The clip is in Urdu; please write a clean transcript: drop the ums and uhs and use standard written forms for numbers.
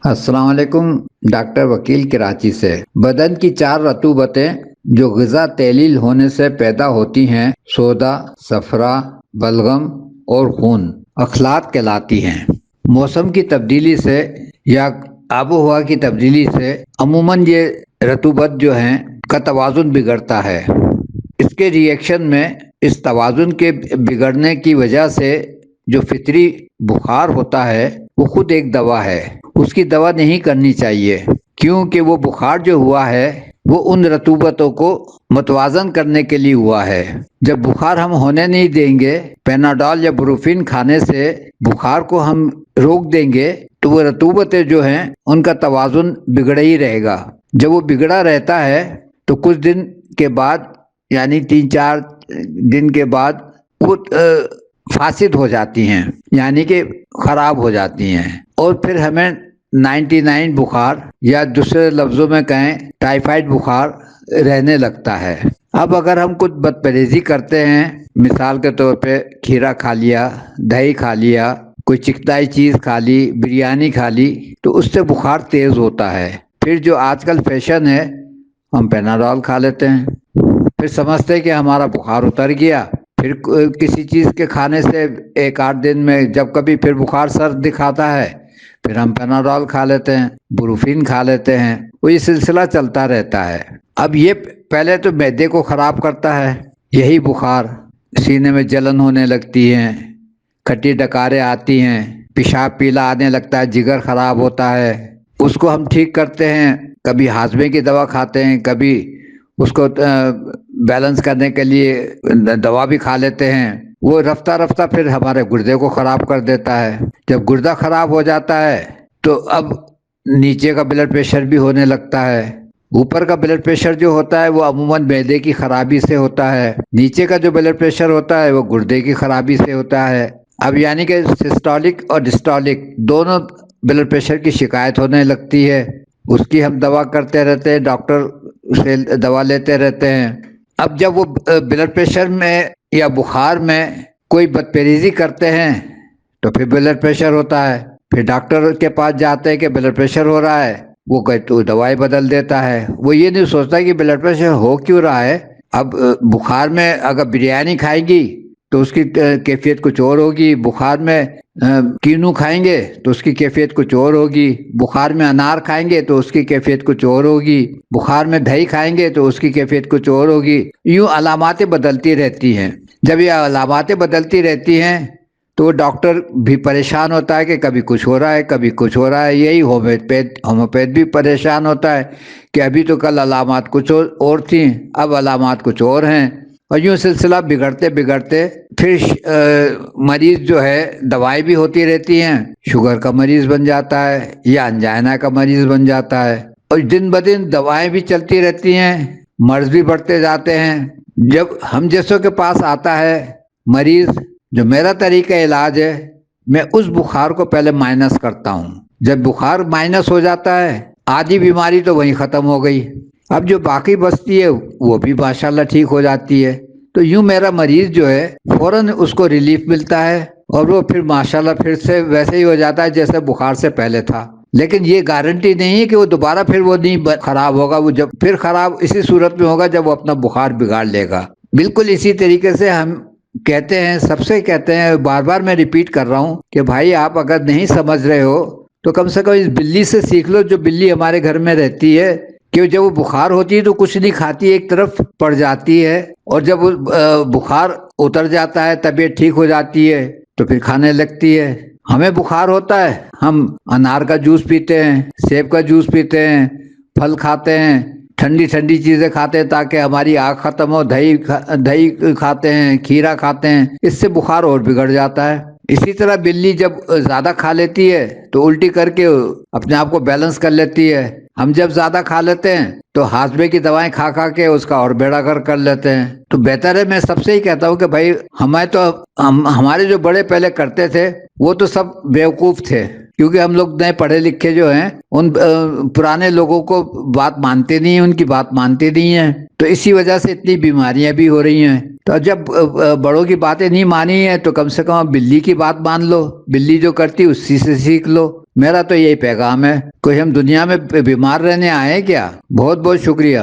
السلام علیکم۔ ڈاکٹر وکیل کراچی سے۔ بدن کی 4 رطوبتیں جو غذا تحلیل ہونے سے پیدا ہوتی ہیں، سوڈا، صفرا، بلغم اور خون، اخلاط کہلاتی ہیں۔ موسم کی تبدیلی سے یا آب و ہوا کی تبدیلی سے عموماً یہ رطوبت جو ہیں کا توازن بگڑتا ہے۔ اس کے ریئیکشن میں اس توازن کے بگڑنے کی وجہ سے جو فطری بخار ہوتا ہے وہ خود ایک دوا ہے۔ اس کی دوا نہیں کرنی چاہیے، کیونکہ وہ بخار جو ہوا ہے وہ ان رطوبتوں کو متوازن کرنے کے لیے ہوا ہے۔ جب بخار ہم ہونے نہیں دیں گے، پیناڈول یا بروفین کھانے سے بخار کو ہم روک دیں گے تو وہ رطوبتیں جو ہیں ان کا توازن بگڑا ہی رہے گا۔ جب وہ بگڑا رہتا ہے تو کچھ دن کے بعد، یعنی 3-4 دن کے بعد وہ فاسد ہو جاتی ہیں، یعنی کہ خراب ہو جاتی ہیں، اور پھر ہمیں 99 بخار یا دوسرے لفظوں میں کہیں ٹائیفائڈ بخار رہنے لگتا ہے۔ اب اگر ہم کچھ بد پرہیزی کرتے ہیں، مثال کے طور پہ کھیرا کھا لیا، دہی کھا لیا، کوئی چکنائی چیز کھا لی، بریانی کھا لی، تو اس سے بخار تیز ہوتا ہے۔ پھر جو آج کل فیشن ہے، ہم پیناڈول کھا لیتے ہیں، پھر سمجھتے ہیں کہ ہمارا بخار اتر گیا۔ پھر کسی چیز کے کھانے سے 1-8 دن میں جب کبھی پھر بخار سر دکھاتا ہے، پھر ہم پیناڈول کھا لیتے ہیں، بروفین کھا لیتے ہیں، وہ یہ سلسلہ چلتا رہتا ہے۔ اب یہ پہلے تو معدے کو خراب کرتا ہے، یہی بخار، سینے میں جلن ہونے لگتی ہے، کھٹی ڈکاریں آتی ہیں، پیشاب پیلا آنے لگتا ہے، جگر خراب ہوتا ہے۔ اس کو ہم ٹھیک کرتے ہیں، کبھی ہاضمے کی دوا کھاتے ہیں، کبھی اس کو بیلنس کرنے کے لیے دوا بھی کھا لیتے ہیں۔ وہ رفتہ رفتہ پھر ہمارے گردے کو خراب کر دیتا ہے۔ جب گردہ خراب ہو جاتا ہے تو اب نیچے کا بلڈ پریشر بھی ہونے لگتا ہے۔ اوپر کا بلڈ پریشر جو ہوتا ہے وہ عموماً معدے کی خرابی سے ہوتا ہے، نیچے کا جو بلڈ پریشر ہوتا ہے وہ گردے کی خرابی سے ہوتا ہے۔ اب یعنی کہ سسٹولک اور ڈسٹولک دونوں بلڈ پریشر کی شکایت ہونے لگتی ہے۔ اس کی ہم دوا کرتے رہتے ہیں، ڈاکٹر سے دوا لیتے رہتے ہیں۔ اب جب وہ بلڈ پریشر میں یا بخار میں کوئی بدپرہیزی کرتے ہیں تو پھر بلڈ پریشر ہوتا ہے، پھر ڈاکٹر کے پاس جاتے ہیں کہ بلڈ پریشر ہو رہا ہے، وہ تو دوائی بدل دیتا ہے۔ وہ یہ نہیں سوچتا کہ بلڈ پریشر ہو کیوں رہا ہے۔ اب بخار میں اگر بریانی کھائیں گی تو اس کی کیفیت کچھ اور ہوگی، بخار میں کینو کھائیں گے تو اس کی کیفیت کچھ اور ہوگی، بخار میں انار کھائیں گے تو اس کی کیفیت کچھ اور ہوگی، بخار میں دہی کھائیں گے تو اس کی کیفیت کچھ اور ہوگی۔ یوں علاماتیں بدلتی رہتی ہیں۔ جب یہ علاماتیں بدلتی رہتی ہیں تو ڈاکٹر بھی پریشان ہوتا ہے کہ کبھی کچھ ہو رہا ہے، کبھی کچھ ہو رہا ہے۔ یہی ہومیوپیتھ بھی پریشان ہوتا ہے کہ ابھی تو کل علامات کچھ اور تھیں، اب علامات کچھ اور ہیں، اور یوں سلسلہ بگڑتے بگڑتے پھر مریض جو ہے دوائی بھی ہوتی رہتی ہیں، شوگر کا مریض بن جاتا ہے یا انجائنا کا مریض بن جاتا ہے، اور دن بدن دوائیں بھی چلتی رہتی ہیں، مرض بھی بڑھتے جاتے ہیں۔ جب ہم جیسوں کے پاس آتا ہے مریض، جو میرا طریقہ علاج ہے، میں اس بخار کو پہلے مائنس کرتا ہوں۔ جب بخار مائنس ہو جاتا ہے، آدھی بیماری تو وہیں ختم ہو گئی، اب جو باقی بچتی ہے وہ بھی ماشاءاللہ ٹھیک ہو جاتی ہے۔ تو یوں میرا مریض جو ہے فوراً اس کو ریلیف ملتا ہے اور وہ پھر ماشاءاللہ پھر سے ویسے ہی ہو جاتا ہے جیسے بخار سے پہلے تھا۔ لیکن یہ گارنٹی نہیں ہے کہ وہ دوبارہ پھر وہ نہیں خراب ہوگا، وہ جب پھر خراب اسی صورت میں ہوگا جب وہ اپنا بخار بگاڑ لے گا۔ بالکل اسی طریقے سے ہم کہتے ہیں، سب سے کہتے ہیں، بار بار میں ریپیٹ کر رہا ہوں کہ بھائی آپ اگر نہیں سمجھ رہے ہو تو کم سے کم اس بلی سے سیکھ لو جو بلی ہمارے گھر میں رہتی ہے، کہ جب وہ بخار ہوتی ہے تو کچھ نہیں کھاتی، ایک طرف پڑ جاتی ہے، اور جب وہ بخار اتر جاتا ہے، طبیعت ٹھیک ہو جاتی ہے تو پھر کھانے لگتی ہے۔ ہمیں بخار ہوتا ہے، ہم انار کا جوس پیتے ہیں، سیب کا جوس پیتے ہیں، پھل کھاتے ہیں، ٹھنڈی ٹھنڈی چیزیں کھاتے ہیں تاکہ ہماری آگ ختم ہو، دہی کھاتے ہیں، کھیرا کھاتے ہیں، اس سے بخار اور بگڑ جاتا ہے۔ اسی طرح بلی جب زیادہ کھا لیتی ہے تو الٹی کر کے اپنے آپ کو بیلنس کر لیتی ہے۔ ہم جب زیادہ کھا لیتے ہیں تو ہاضمے کی دوائیں کھا کھا کے اس کا اور بیڑا گرک کر لیتے ہیں۔ تو بہتر ہے، میں سب سے ہی کہتا ہوں کہ بھائی ہمارے جو بڑے پہلے کرتے تھے وہ تو سب بیوقوف تھے، کیونکہ ہم لوگ نئے پڑھے لکھے جو ہیں ان پرانے لوگوں کو بات مانتے نہیں ہیں، ان کی بات مانتے نہیں ہیں، تو اسی وجہ سے اتنی بیماریاں بھی ہو رہی ہیں۔ تو جب بڑوں کی باتیں نہیں مانی ہیں تو کم سے کم بلی کی بات مان لو، بلی جو کرتی اسی سے سیکھ لو۔ میرا تو یہی پیغام ہے، کوئی ہم دنیا میں بیمار رہنے آئے ہیں کیا؟ بہت بہت شکریہ۔